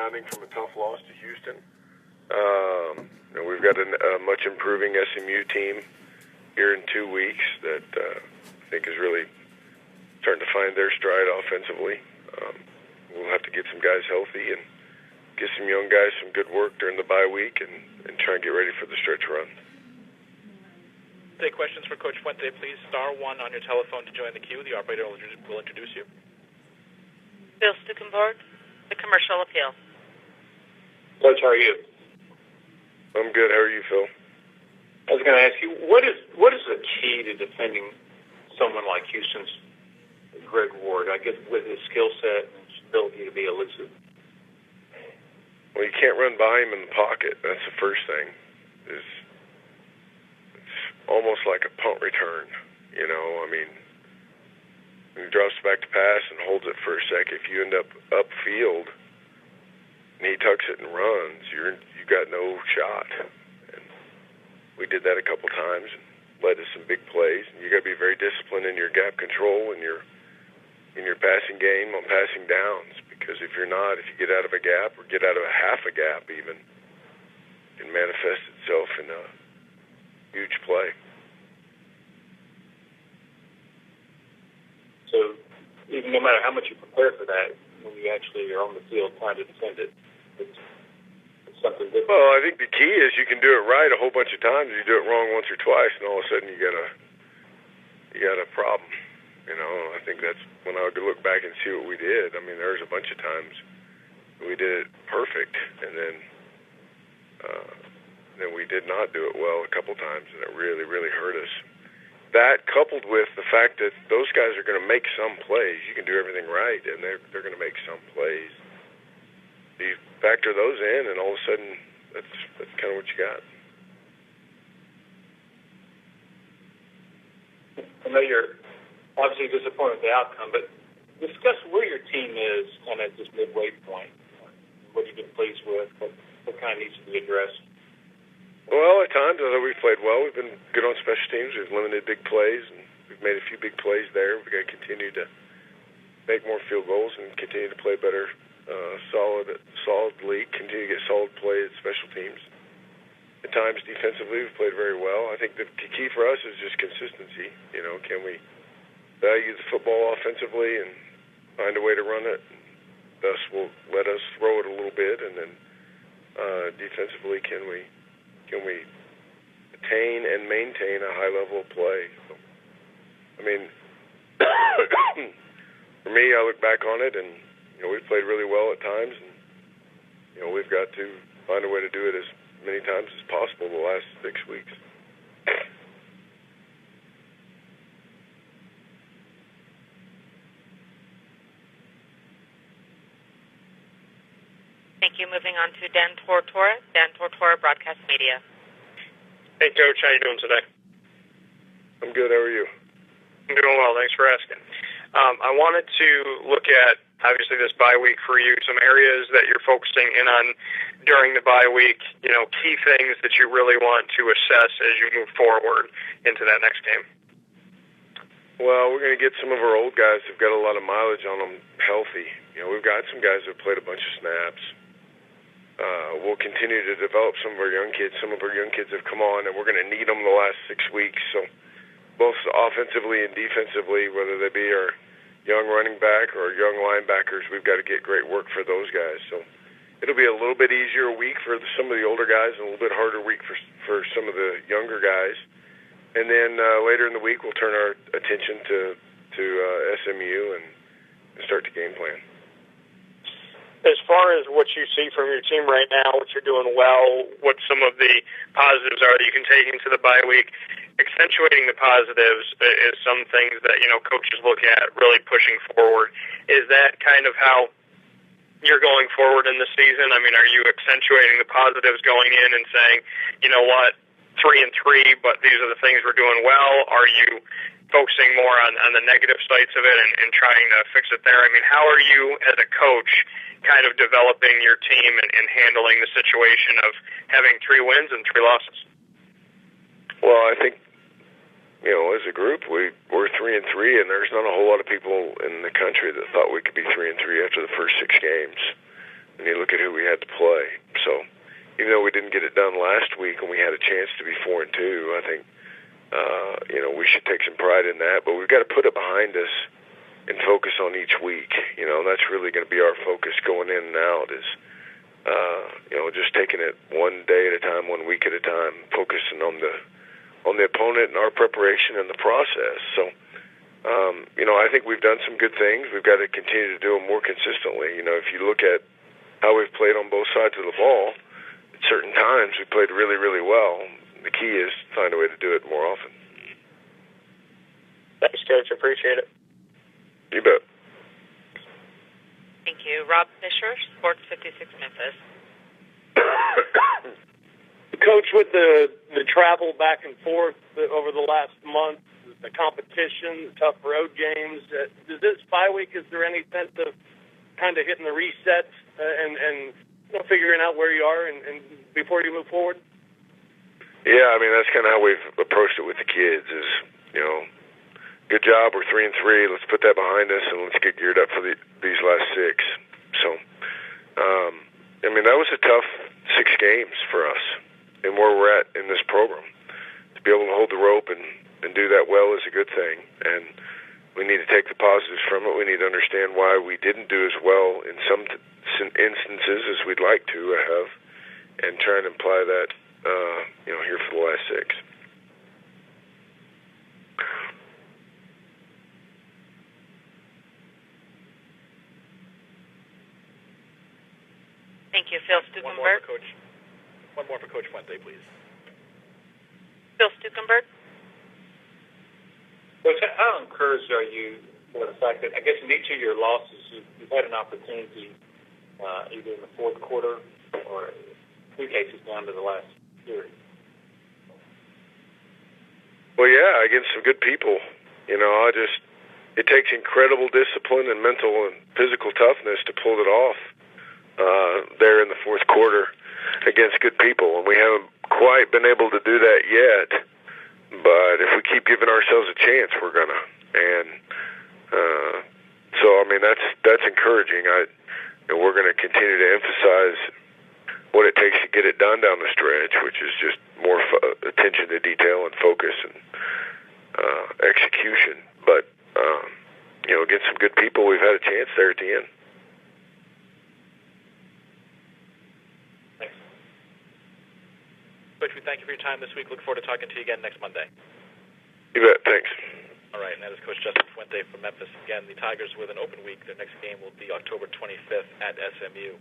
rebounding from a tough loss to Houston. We've got a much improving SMU team here in 2 weeks that I think is really starting to find their stride offensively. We'll have to get some guys healthy and get some young guys some good work during the bye week and try and get ready for the stretch run. Take questions for Coach Fuente, please. *1 on your telephone to join the queue. The operator will introduce you. Bill Stukenborg, the Commercial Appeal. Coach, how are you? I'm good. How are you, Phil? I was going to ask you, what is the key to defending someone like Houston's Greg Ward? I guess with his skill set and his ability to be elusive. Well, you can't run by him in the pocket. That's the first thing. It's almost like a punt return. When he drops back to pass and holds it for a sec, if you end up upfield and he tucks it and runs, you got no shot. And we did that a couple times and led to some big plays. And you got to be very disciplined in your gap control and your passing game on passing downs, because if you're not, if you get out of a gap or get out of a half a gap even, it can manifest itself in a huge play. So even no matter how much you prepare for that, when you actually are on the field trying to defend it, it's something different. Well, I think the key is you can do it right a whole bunch of times. You do it wrong once or twice, and all of a sudden you got a problem. I think that's when I would look back and see what we did. There's a bunch of times we did it perfect, and then we did not do it well a couple times, and it really, really hurt us. That coupled with the fact that those guys are going to make some plays. You can do everything right, and they're going to make some plays. You factor those in, and all of a sudden, that's kind of what you got. I know you're obviously disappointed with the outcome, but discuss where your team is kind of at this midway point. What you've been pleased with, what kind of needs to be addressed. Well, at times I thought we've played well. We've been good on special teams. We've limited big plays, and we've made a few big plays there. We've got to continue to make more field goals and continue to play better, solidly, continue to get solid play at special teams. At times, defensively, we've played very well. I think the key for us is just consistency. Can we value the football offensively and find a way to run it? Thus, will let us throw it a little bit, and then defensively, can we attain and maintain a high level of play? So, for me, I look back on it, and we've played really well at times, and we've got to find a way to do it as many times as possible the last 6 weeks. Thank you. Moving on to Dan Tortora, Broadcast Media. Hey, Coach. How you doing today? I'm good. How are you? I'm doing well. Thanks for asking. I wanted to look at, obviously, this bye week for you, some areas that you're focusing in on during the bye week, key things that you really want to assess as you move forward into that next game. Well, we're going to get some of our old guys who've got a lot of mileage on them healthy. We've got some guys who've played a bunch of snaps. We'll continue to develop some of our young kids. Some of our young kids have come on, and we're going to need them the last 6 weeks. So both offensively and defensively, whether they be our young running back or young linebackers, we've got to get great work for those guys. So it'll be a little bit easier week for some of the older guys and a little bit harder week for some of the younger guys. And then later in the week, we'll turn our attention to SMU and start the game plan. As far as what you see from your team right now, what you're doing well, what some of the positives are that you can take into the bye week, accentuating the positives is some things that, coaches look at really pushing forward. Is that kind of how you're going forward in the season? Are you accentuating the positives going in and saying, 3-3, but these are the things we're doing well? Are you focusing more on the negative sides of it and trying to fix it there? How are you as a coach kind of developing your team and handling the situation of having 3 wins and 3 losses? Well, I think, as a group, we're 3-3, and there's not a whole lot of people in the country that thought we could be 3-3 after the first 6 games. and you look at who we had to play. So even though we didn't get it done last week and we had a chance to be 4-2, I think we should take some pride in that. But we've got to put it behind us and focus on each week. That's really going to be our focus going in and out is, just taking it one day at a time, 1 week at a time, focusing on the opponent and our preparation and the process. So, I think we've done some good things. We've got to continue to do them more consistently. If you look at how we've played on both sides of the ball, at certain times we played really, really well. The key is to find a way to do it more often. Thanks, Coach. I appreciate it. You bet. Thank you. Rob Fisher, Sports 56 Memphis. Coach, with the travel back and forth over the last month, the competition, the tough road games, does this bye week, is there any sense of kind of hitting the reset and figuring out where you are and before you move forward? Yeah, that's kind of how we've approached it with the kids is, good job, we're 3-3, let's put that behind us and let's get geared up for these last 6. So, that was a tough 6 games for us and where we're at in this program. To be able to hold the rope and do that well is a good thing, and we need to take the positives from it. We need to understand why we didn't do as well in some instances as we'd like to have, and try and apply that, here for the last 6. Thank you. Phil Stukenberg. One more for Coach Fuente, please. Phil Stukenberg. Coach, how encouraged are you by the fact that I guess in each of your losses you've had an opportunity either in the fourth quarter or in 2 cases down to the last period? Well, yeah, against some good people. It takes incredible discipline and mental and physical toughness to pull it off there in the fourth quarter against good people. And we haven't quite been able to do that yet. But if we keep giving ourselves a chance, we're going to. And that's encouraging. We're going to continue to emphasize what it takes to get it done down the stretch, which is just more attention to detail and focus and execution. But, against some good people, we've had a chance there at the end. Thanks. Coach, we thank you for your time this week. Look forward to talking to you again next Monday. You bet. Thanks. All right, and that is Coach Justin Fuente from Memphis. Again, the Tigers with an open week. Their next game will be October 25th at SMU.